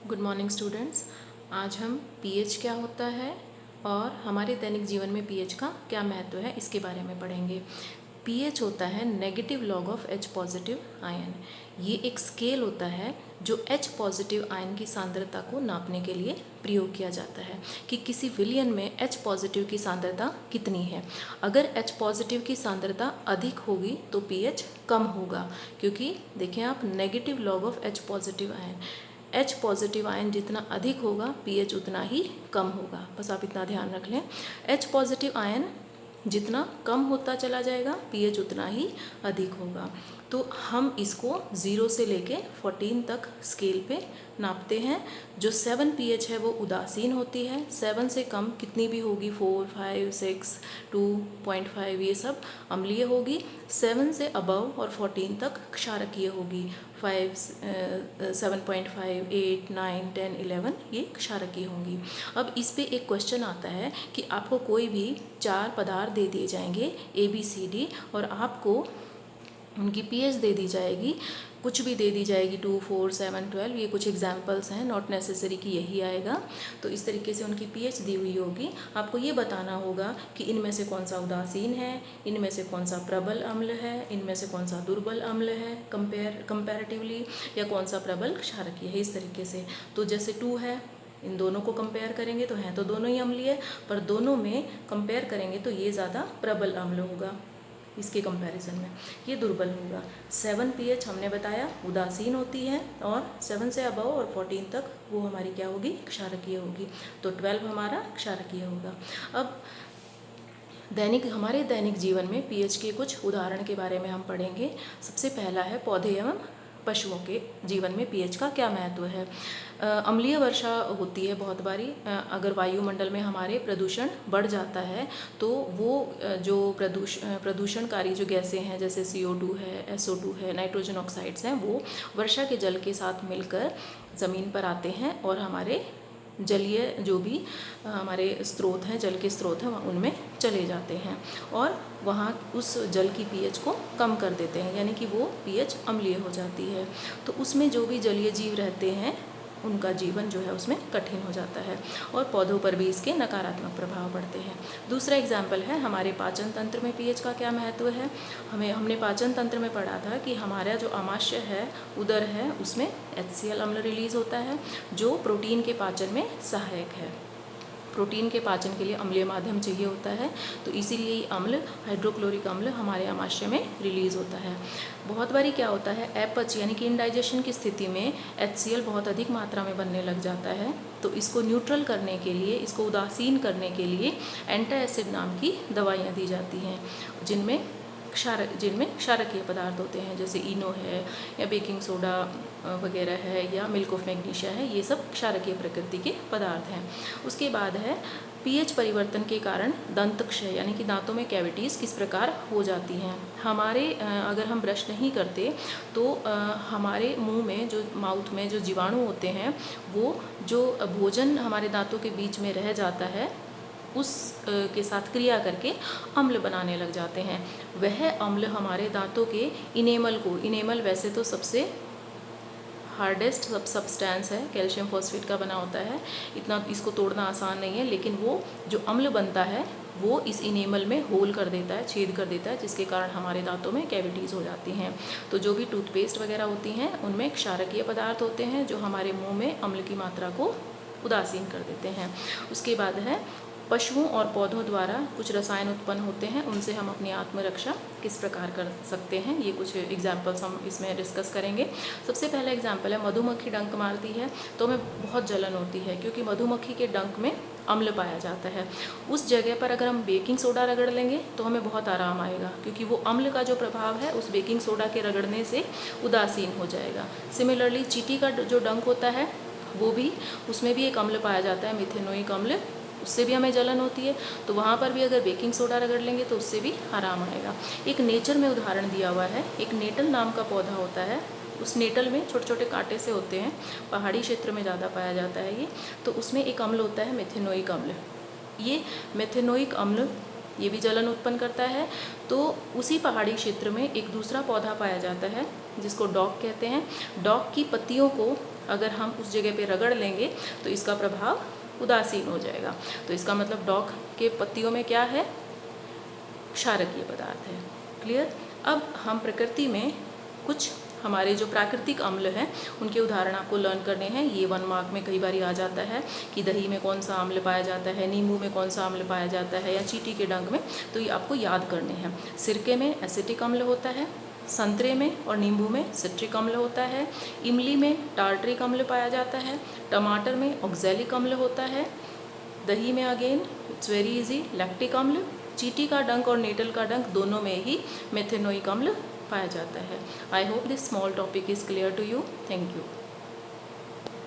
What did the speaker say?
Good morning students. आज हम pH क्या होता है और हमारे दैनिक जीवन में पीएच का क्या महत्व है इसके बारे में पढ़ेंगे। पीएच होता है negative log of H positive ion. ये एक स्केल होता है जो एच पॉजिटिव आयन की सांद्रता को नापने के लिए प्रयोग किया जाता है कि किसी विलयन में एच पॉजिटिव की सांद्रता कितनी है। अगर एच पॉजिटिव की सांद्रता अधिक होगी तो पीएच कम होगा, क्योंकि देखें आप, negative log of H positive ion, H positive ion जितना अधिक होगा पीएच उतना ही कम होगा। बस आप इतना ध्यान रख लें, एच पॉजिटिव आयन जितना कम होता चला जाएगा पीएच उतना ही अधिक होगा। तो हम इसको 0 से लेके 14 तक स्केल पे नापते हैं। जो 7 पीएच है वो उदासीन होती है, 7 से कम कितनी भी होगी 4, 5, 6, 2.5 ये सब अम्लीय होगी। 7 से अबव और 14 तक क्षारकीय होगी। 5, 7.5, 8, 9, 10, 11 ये क्षारकीय होंगी। अब इस पे एक क्वेश्चन आता है कि आपको कोई भी 4 पदार्थ दे दिए जाएंगे ABCD और आपको उनकी पीएच दे दी जाएगी, कुछ भी दे दी जाएगी 2, 4, 7, 12। ये कुछ एग्जाम्पल्स हैं, नॉट नेसेसरी कि यही आएगा। तो इस तरीके से उनकी पीएच दी हुई होगी। आपको ये बताना होगा कि इनमें से कौन सा उदासीन है, इनमें से कौन सा प्रबल अम्ल है, इनमें से कौन सा दुर्बल अम्ल है कंपैरेटिवली, या कौन सा प्रबल क्षारकीय है, इस तरीके से। तो जैसे 2 है, इन दोनों को कंपेयर करेंगे तो हैं तो दोनों ही अम्लीय, पर दोनों में कंपेयर करेंगे तो ये ज़्यादा प्रबल अम्ल होगा, इसके कंपैरिजन में ये दुर्बल होगा। 7 पीएच हमने बताया उदासीन होती है, और 7 से अबव और 14 तक वो हमारी क्या होगी, क्षारकीय होगी। तो 12 हमारा क्षारकीय होगा। अब हमारे दैनिक जीवन में पीएच के कुछ उदाहरण के बारे में हम पढ़ेंगे। सबसे पहला है पौधे एवं पशुओं के जीवन में पीएच का क्या महत्व है। अम्लीय वर्षा होती है बहुत बारी। अगर वायुमंडल में हमारे प्रदूषण बढ़ जाता है तो वो जो प्रदूषणकारी जो गैसें हैं जैसे CO2 है, SO2 है, नाइट्रोजन ऑक्साइड्स हैं, वो वर्षा के जल के साथ मिलकर ज़मीन पर आते हैं और हमारे जलीय जो भी हमारे स्रोत हैं, जल के स्रोत हैं, उनमें चले जाते हैं और वहाँ उस जल की पीएच को कम कर देते हैं, यानी कि वो पीएच अम्लीय हो जाती है। तो उसमें जो भी जलीय जीव रहते हैं उनका जीवन जो है उसमें कठिन हो जाता है और पौधों पर भी इसके नकारात्मक प्रभाव पड़ते हैं। दूसरा एग्जाम्पल है हमारे पाचन तंत्र में पीएच का क्या महत्व है। हमने पाचन तंत्र में पढ़ा था कि हमारा जो आमाशय है, उदर है, उसमें HCl अम्ल रिलीज होता है जो प्रोटीन के पाचन में सहायक है। प्रोटीन के पाचन के लिए अम्लीय माध्यम चाहिए होता है, तो इसीलिए ये अम्ल, हाइड्रोक्लोरिक अम्ल हमारे आमाशय में रिलीज होता है। बहुत बारी क्या होता है, अपच यानी कि इनडाइजेशन की स्थिति में HCl बहुत अधिक मात्रा में बनने लग जाता है। तो इसको न्यूट्रल करने के लिए, इसको उदासीन करने के लिए एंटासिड नाम की दवाइयाँ दी जाती हैं जिनमें क्षारकीय पदार्थ होते हैं, जैसे इनो है या बेकिंग सोडा वगैरह है या मिल्क ऑफ मैग्नीशिया है, ये सब क्षारकीय प्रकृति के पदार्थ हैं। उसके बाद है पीएच परिवर्तन के कारण दंत क्षय यानी कि दांतों में कैविटीज़ किस प्रकार हो जाती हैं। हमारे अगर हम ब्रश नहीं करते तो हमारे मुंह में जो माउथ में जो जीवाणु होते हैं वो जो भोजन हमारे दांतों के बीच में रह जाता है उस के साथ क्रिया करके अम्ल बनाने लग जाते हैं। वह अम्ल हमारे दांतों के इनेमल वैसे तो सबसे हार्डेस्ट सब्सटेंस है, कैल्शियम फॉस्फेट का बना होता है, इतना इसको तोड़ना आसान नहीं है, लेकिन वो जो अम्ल बनता है वो इस इनेमल में होल कर देता है, छेद कर देता है, जिसके कारण हमारे दांतों में कैविटीज़ हो जाती हैं। तो जो भी टूथपेस्ट वगैरह होती हैं उनमें क्षारकीय पदार्थ होते हैं जो हमारे मुंह में अम्ल की मात्रा को उदासीन कर देते हैं। उसके बाद है पशुओं और पौधों द्वारा कुछ रसायन उत्पन्न होते हैं, उनसे हम अपनी आत्मरक्षा किस प्रकार कर सकते हैं, ये कुछ एग्जाम्पल्स हम इसमें डिस्कस करेंगे। सबसे पहला एग्जाम्पल है मधुमक्खी डंक मारती है तो हमें बहुत जलन होती है क्योंकि मधुमक्खी के डंक में अम्ल पाया जाता है। उस जगह पर अगर हम बेकिंग सोडा रगड़ लेंगे तो हमें बहुत आराम आएगा, क्योंकि वो अम्ल का जो प्रभाव है उस बेकिंग सोडा के रगड़ने से उदासीन हो जाएगा। सिमिलरली चींटी का जो डंक होता है वो भी, उसमें भी एक अम्ल पाया जाता है, मिथेनोइक अम्ल, उससे भी हमें जलन होती है। तो वहाँ पर भी अगर बेकिंग सोडा रगड़ लेंगे तो उससे भी आराम आएगा। एक नेचर में उदाहरण दिया हुआ है, एक नेटल नाम का पौधा होता है, उस नेटल में छोटे छोटे कांटे से होते हैं, पहाड़ी क्षेत्र में ज़्यादा पाया जाता है ये। तो उसमें एक अम्ल होता है मेथेनोइक अम्ल। ये मेथेनोइक अम्ल ये भी जलन उत्पन्न करता है। तो उसी पहाड़ी क्षेत्र में एक दूसरा पौधा पाया जाता है जिसको डॉग कहते हैं। डॉग की पत्तियों को अगर हम उस जगह पे रगड़ लेंगे तो इसका प्रभाव उदासीन हो जाएगा। तो इसका मतलब डॉग के पत्तियों में क्या है, क्षारकीय पदार्थ है। क्लियर। अब हम प्रकृति में कुछ हमारे जो प्राकृतिक अम्ल हैं उनके उदाहरण आपको लर्न करने हैं। ये 1 मार्क में कई बार आ जाता है कि दही में कौन सा अम्ल पाया जाता है, नींबू में कौन सा अम्ल पाया जाता है, या चींटी के डंक में, तो ये आपको याद करने हैं। सिरके में एसिटिक अम्ल होता है, संतरे में और नींबू में सिट्रिक अम्ल होता है, इमली में टार्ट्रिक अम्ल पाया जाता है, टमाटर में ऑक्जेलिक अम्ल होता है, दही में again it's very easy lactic अम्ल, चींटी का डंक और नेटल का डंक दोनों में ही मेथेनोइक अम्ल पाया जाता है। I hope this small topic is clear to you. Thank you.